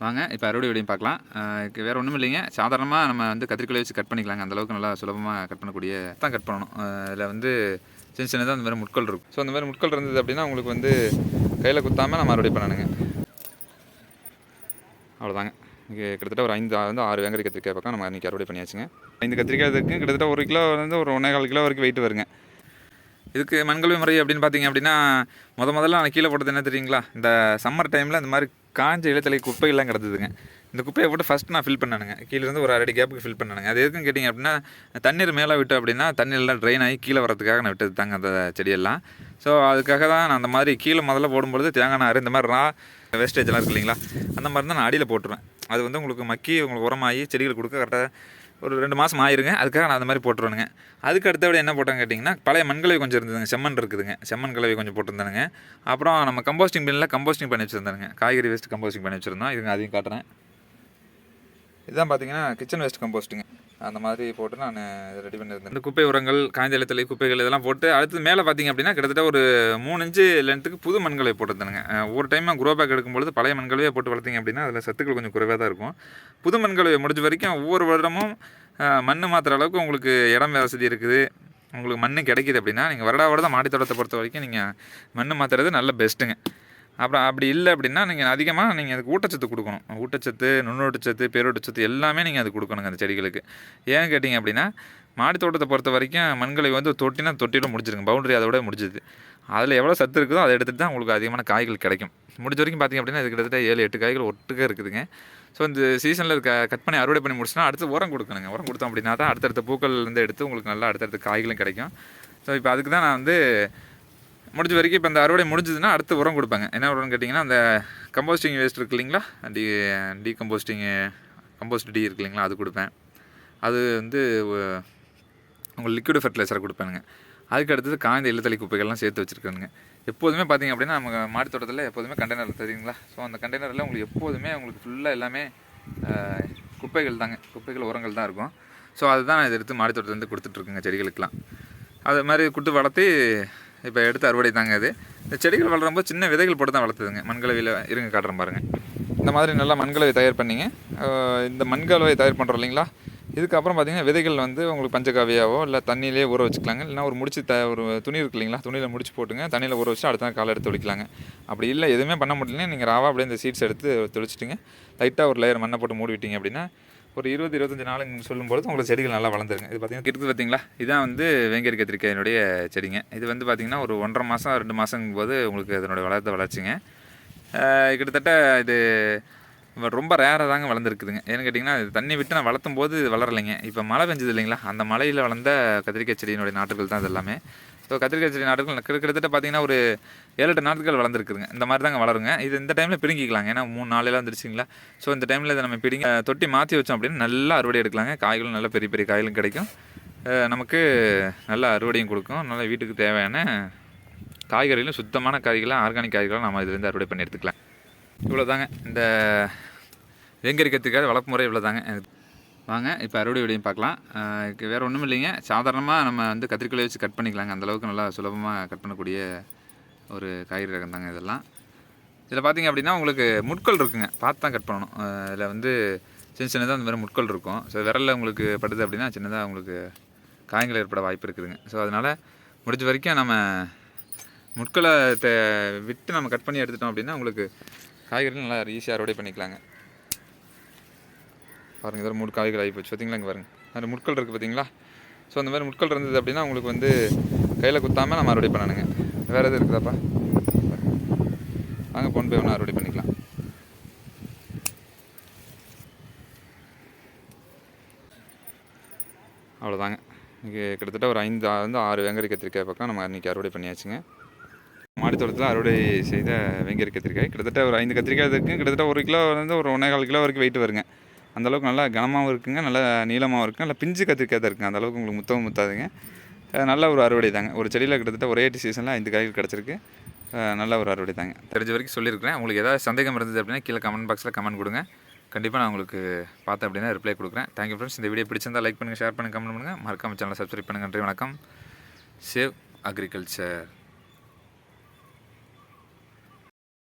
வாங்க இப்போ அறுவடை வீடியோ பார்க்கலாம். வேறு ஒன்றும் இல்லைங்க. சாதாரணமாக நம்ம வந்து கத்திரிக்கோலை வச்சு கட் பண்ணிக்கலாங்க. அந்தளவுக்கு நல்லா சுலபமாக கட் பண்ணக்கூடிய தான் கட் பண்ணணும். இதில் வந்து சின்ன சின்னதாக அந்த மாதிரி முட்கள் இருக்கும். ஸோ அந்த மாதிரி முட்கள் இருந்தது அப்படின்னா உங்களுக்கு வந்து கையில் குத்தாமல் நம்ம அறுவடை பண்ணணுங்க. அவ்வளோதாங்க. இங்கே கிட்டத்தட்ட ஒரு 6 வெங்கரி கத்திரிக்காய் பக்கம் நம்ம இன்றைக்கி அறுவடை பண்ணியாச்சுங்க. 5 கத்திரிக்காய் இதுக்கு கிட்டத்தட்ட 1 கிலோ வந்து ஒரு 1,4 கிலோ வரைக்கும் வெயிட் வருங்க. இதுக்கு மண்கல்வி முறை அப்படின்னு பார்த்தீங்க அப்படின்னா முதல்ல நான் கீழே போட்டது என்ன தெரியுங்களா, இந்த சம்மர் டைமில் இந்த மாதிரி காஞ்ச இலத்தலை குப்பையெல்லாம் கிடந்ததுங்க. இந்த குப்பையை போட்டு ஃபஸ்ட் நான் ஃபில் பண்ணணுங்க. கீழேருந்து ஒரு 1 அடி கேப்புக்கு ஃபில் பண்ணணுங்க. அது எதுக்குன்னு கேட்டிங்க அப்படின்னா தண்ணீர் மேலே விட்டு அப்படின்னா தண்ணீர்லாம் ட்ரெயின் ஆகி கீழே வரதுக்காக நான் விட்டது தாங்க அந்த செடியெல்லாம். ஸோ அதுக்காக தான் நான் அந்த மாதிரி கீழே முதல்ல போடும்பொழுது தேங்காய் நார் இந்த மாதிரி வேஸ்டேஜெல்லாம் இருக்கு இல்லைங்களா, அந்த மாதிரி தான் நான் அடியில் போட்டுருவேன். அது வந்து உங்களுக்கு மக்கி உங்களுக்கு உரமாகி செடிகள் கொடுக்க கரெக்டாக ஒரு 2 மாதம் ஆயிருங்க. அதுக்காக நான் அந்த மாதிரி போட்டுருவேனுங்க. அதுக்கு அடுத்தபடி என்ன போட்டேன்னு கேட்டிங்கன்னா பழைய மண்கலவை கொஞ்சம் இருந்ததுங்க, செம்மண் இருக்குதுங்க, செம்மண் கலவை கொஞ்சம் போட்டிருந்தானுங்க. அப்புறம் நம்ம கம்போஸ்டிங் பின்னில் கம்போஸ்டிங் பண்ணி வச்சுருந்தானுங்க, காய்கறி வேஸ்ட் கம்போஸ்டிங் பண்ணி வச்சுருந்தோம். இதுங்க அதையும் காட்டுறேன். இதுதான் பார்த்தீங்கன்னா கிச்சன் வேஸ்ட் கம்போஸ்ட்டுங்க. அந்த மாதிரி போட்டு நான் ரெடி பண்ணியிருந்தேன். இந்த குப்பை உரங்கள், காய்ந்த இலத்தலை குப்பைகள் இதெல்லாம் போட்டு அடுத்து மேலே பார்த்திங்க அப்படின்னா கிட்டத்தட்ட ஒரு 3 இன்ச்சு லென்த்துக்கு புது மண்கலவை போட்டிருந்தேனுங்க. ஒரு டைம் க்ரோ பேக் எடுக்கும்பொழுது பழைய மண்கலவையை போட்டு வளர்த்திங்க அப்படின்னா அதில் சத்துக்கள் கொஞ்சம் குறைவாக தான் இருக்கும். புது மண்கலவை முடிஞ்ச வரைக்கும் ஒவ்வொரு வருடமும் மண் மாற்றுற அளவுக்கு உங்களுக்கு இடம் வசதி இருக்குது, உங்களுக்கு மண் கிடைக்கிது அப்படின்னா நீங்கள் வருடம் மாடி தோட்டத்தை பொறுத்த வரைக்கும் நீங்கள் மண் மாற்றுறது நல்ல பெஸ்ட்டுங்க. அப்புறம் அப்படி இல்லை அப்படின்னா நீங்கள் அதிகமாக நீங்கள் அதுக்கு ஊட்டச்சத்து கொடுக்கணும். ஊட்டச்சத்து, நுண்ணூட்டச்சத்து, பேரூட்டச்சத்து எல்லாமே நீங்கள் அது கொடுக்கணுங்க அந்த செடிகளுக்கு. ஏன்னு கேட்டிங்க அப்படின்னா மாடி தோட்டத்தை பொறுத்த வரைக்கும் மண்கலவை வந்து தொட்டியில் முடிச்சிருங்க, பவுண்டரி அதோட முடிஞ்சுது. அதில் எவ்வளோ சத்து இருக்குதோ அதை எடுத்துகிட்டு தான் உங்களுக்கு அதிகமான காய்கள் கிடைக்கும். முடிஞ்ச வரைக்கும் பார்த்திங்க அப்படின்னா இது கிட்டத்தட்ட 7-8 காய்கள் ஒட்டுக்க இருக்குதுங்க. ஸோ இந்த சீசனில் கட் பண்ணி அறுவடை பண்ணி முடிச்சுன்னா அடுத்து உரம் கொடுக்கணுங்க. உரம் கொடுத்தோம் அப்படின்னா தான் அடுத்தடுத்த பூக்கள்லேருந்து எடுத்து உங்களுக்கு நல்லா அடுத்தடுத்த காய்களும் கிடைக்கும். ஸோ இப்போ அதுக்கு தான் நான் வந்து முடிஞ்ச வரைக்கும் இப்போ இந்த அறுவடை முடிஞ்சதுன்னா அடுத்து உரம் கொடுப்பாங்க. என்ன உரம்னு கேட்டிங்கன்னா அந்த கம்போஸ்டிங் வேஸ்ட் இருக்குது இல்லைங்களா, டீகம்போஸ்டிங்கு கம்போஸ்ட் டீ இருக்கு இல்லைங்களா, அது கொடுப்பேன். அது வந்து உங்களுக்கு லிக்விட் ஃபெர்டிலைசரை கொடுப்பேனுங்க. அதுக்கு அடுத்தது காய்ந்த இலத்தலை குப்பைகள்லாம் சேர்த்து வச்சுருக்கேனுங்க. எப்போதுமே பார்த்திங்க அப்படின்னா நம்ம மாடி தோட்டத்தில் எப்போதுமே கண்டெய்னர் தெரியுங்களா, ஸோ அந்த கண்டெய்னரில் உங்களுக்கு எப்போதுமே உங்களுக்கு ஃபுல்லாக எல்லாமே குப்பைகள் தாங்க, குப்பைகள் உரங்கள் தான் இருக்கும். ஸோ அதுதான் நான் இதை எடுத்து மாடி தோட்டத்துலேருந்து கொடுத்துட்ருக்குங்க செடிகளுக்கெலாம். அது மாதிரி கொடுத்து வளர்த்து இப்போ எடுத்து அறுவடை தாங்க. அது இந்த செடிகள் வளரும்போது சின்ன விதைகள் போட்டு தான் வளர்த்துதுங்க. மண்கலவையில் இருங்க காட்டுறேன் பாருங்கள். இந்த மாதிரி நல்லா மண்கலவை தயார் பண்ணிங்க. இந்த மண்கலவை தயார் பண்ணுறோம் இல்லைங்களா, இதுக்கப்புறம் பார்த்திங்கன்னா விதைகள் வந்து உங்களுக்கு பஞ்சகாவியாவோ இல்லை தண்ணியிலே ஊற வச்சுக்கலாங்க. இல்லைனா ஒரு முடிச்சு ஒரு துணி இருக்கு இல்லைங்களா, துணியில் முடிச்சு போட்டுங்க, தண்ணியில் ஊற வச்சு அடுத்த நாள் காலை எடுத்து ஒழிக்கலாங்க. அப்படி இல்லை எதுவுமே பண்ண முடியலன்னா நீங்கள் ராவாக அப்படியே இந்த சீட்ஸ் எடுத்து தெளிச்சிட்டுங்க லைட்டாக ஒரு லேயர் மண்ணை போட்டு மூடி விட்டிங்க அப்படின்னா ஒரு 20-25 நாளுங்க சொல்லும்போது உங்களுக்கு செடிகள் நல்லா வளர்ந்துருங்க. இது பார்த்திங்கன்னா இருக்குது பார்த்திங்களா, இதான் வந்து வேங்கரி கத்திரிக்காயினுடைய செடிங்க. இது வந்து பார்த்திங்கன்னா ஒரு 1.5 மாதம் 2 மாதங்கும் போது உங்களுக்கு அதனுடைய வளர்ச்சிங்க. கிட்டத்தட்ட இது ரொம்ப ரேராக தாங்க வளர்ந்துருக்குதுங்க. ஏன்னு கேட்டிங்கன்னா இது தண்ணி விட்டு நான் வளர்த்தும் போது வளரலைங்க. இப்போ மழை பெஞ்சது இல்லைங்களா, அந்த மழையில் வளர்ந்த கத்திரிக்காய் செடியினுடைய நாற்றுகள் தான் இது எல்லாமே. ஸோ கத்திரிக்காய் செடி நாற்றுகள் கிட்டத்தட்ட பார்த்திங்கன்னா ஒரு 7-8 நாற்றுகள் வளர்ந்துருக்குதுங்க. இந்த மாதிரி தாங்க வளருங்க. இது இந்த டைமில் பிடுங்கிக்கலாங்க, ஏன்னா 3 நாளெல்லாம் வந்துருச்சுங்களா. ஸோ இந்த டைமில் இதை நம்ம பிடுங்கி தொட்டி மாற்றி வச்சோம் அப்படின்னு நல்லா அறுவடை எடுக்கலாங்க. காய்களும் நல்லா பெரிய பெரிய காய்களும் கிடைக்கும், நமக்கு நல்ல அறுவடையும் கொடுக்கும். நல்லா வீட்டுக்கு தேவையான காய்கறிகளும் சுத்தமான காய்களாக ஆர்கானிக் காய்களாக நம்ம இதுலேருந்து அறுவடை பண்ணி எடுத்துக்கலாம். இவ்வளோ தாங்க இந்த வேங்கரி கத்திரிக்காய் வளர்ப்பு முறை. இவ்வளோ தாங்க. வாங்க இப்போ அறுவடை வீடியோ பார்க்கலாம். வேறு ஒன்றும் இல்லைங்க. சாதாரணமாக நம்ம வந்து கத்திரிக்கோலை வச்சு கட் பண்ணிக்கலாங்க. அந்தளவுக்கு நல்லா சுலபமாக கட் பண்ணக்கூடிய ஒரு காய்கறி ரகம் தாங்க இதெல்லாம். இதில் பார்த்திங்க அப்படின்னா உங்களுக்கு முட்கள் இருக்குங்க, பார்த்து தான் கட் பண்ணணும். இதில் வந்து சின்னதாக அந்த மாதிரி முட்கள் இருக்கும். ஸோ விரலில் உங்களுக்கு படுது அப்படின்னா சின்னதாக உங்களுக்கு காயங்கள் ஏற்பட வாய்ப்பு இருக்குதுங்க. ஸோ அதனால் முடிஞ்ச வரைக்கும் நம்ம முட்களை விட்டு நம்ம கட் பண்ணி எடுத்துட்டோம் அப்படின்னா உங்களுக்கு காய்கறிகள் நல்லா ஈஸியாக அறுவடை பண்ணிக்கலாங்க. பாருங்கள், இதில் 3 காய்கள் ஆகி போச்சு பார்த்திங்களா. இங்கே பாருங்கள், அந்த முட்கள் இருக்குது பார்த்திங்களா. ஸோ அந்த மாதிரி முட்கள் இருந்தது அப்படின்னா உங்களுக்கு வந்து கையில் குத்தாமல் நம்ம அறுவடை பண்ணணுங்க. வேறு எதுவும் இருக்குதாப்பா, வாங்க போன் போய் ஒன்று அறுவடை பண்ணிக்கலாம். அவ்வளோதாங்க. இங்கே கிட்டத்தட்ட ஒரு 5-6 வெங்கரி கத்திரிக்காய் பக்கம் நம்ம இன்றைக்கி அறுவடை பண்ணியாச்சுங்க. மாடி தோட்டத்தில் அறுவடை செய்த வெங்கரி கத்திரிக்காய் கிட்டத்தட்ட ஒரு 5 கத்திரிக்காய் இருக்குங்க. கிட்டத்தட்ட 1 கிலோ வந்து ஒரு 1,4 கிலோ வரைக்கும் வெயிட் வருங்க. அந்தளவுக்கு நல்லா கனமாகவும் இருக்குங்க, நல்லா நீளமாகவும் இருக்குங்க, நல்லா பிஞ்சு கத்திரிக்காய் தான் இருக்குங்க. அந்தளவுக்கு உங்களுக்கு முத்தவும் முத்தாதுங்க. நல்ல ஒரு அறுவடை தாங்க. ஒரு செடியில் கிட்டத்தட்ட ஒரே சீசனில் 5 காய்கள் கிடச்சிருக்கு. நல்ல ஒரு அறுவடை தாங்க. தெரிஞ்ச வரைக்கும் சொல்லியிருக்கிறேன். உங்களுக்கு ஏதாவது சந்தேகம் இருந்தது அப்படின்னா கீழே கமெண்ட் பாக்ஸில் கமெண்ட் கொடுங்க. கண்டிப்பாக நான் உங்களுக்கு பார்த்தேன் அப்படின்னா ரிப்ளை கொடுக்குறேன். Thank you friends. இந்த வீடியோ பிடிச்சிருந்தால் லைக் பண்ணுங்கள், ஷேர் பண்ணுங்கள், கமெண்ட் பண்ணுங்கள், மறக்காம சேனலை சப்ஸ்கிரைப் பண்ணுங்கள். நன்றி, வணக்கம். Save agriculture.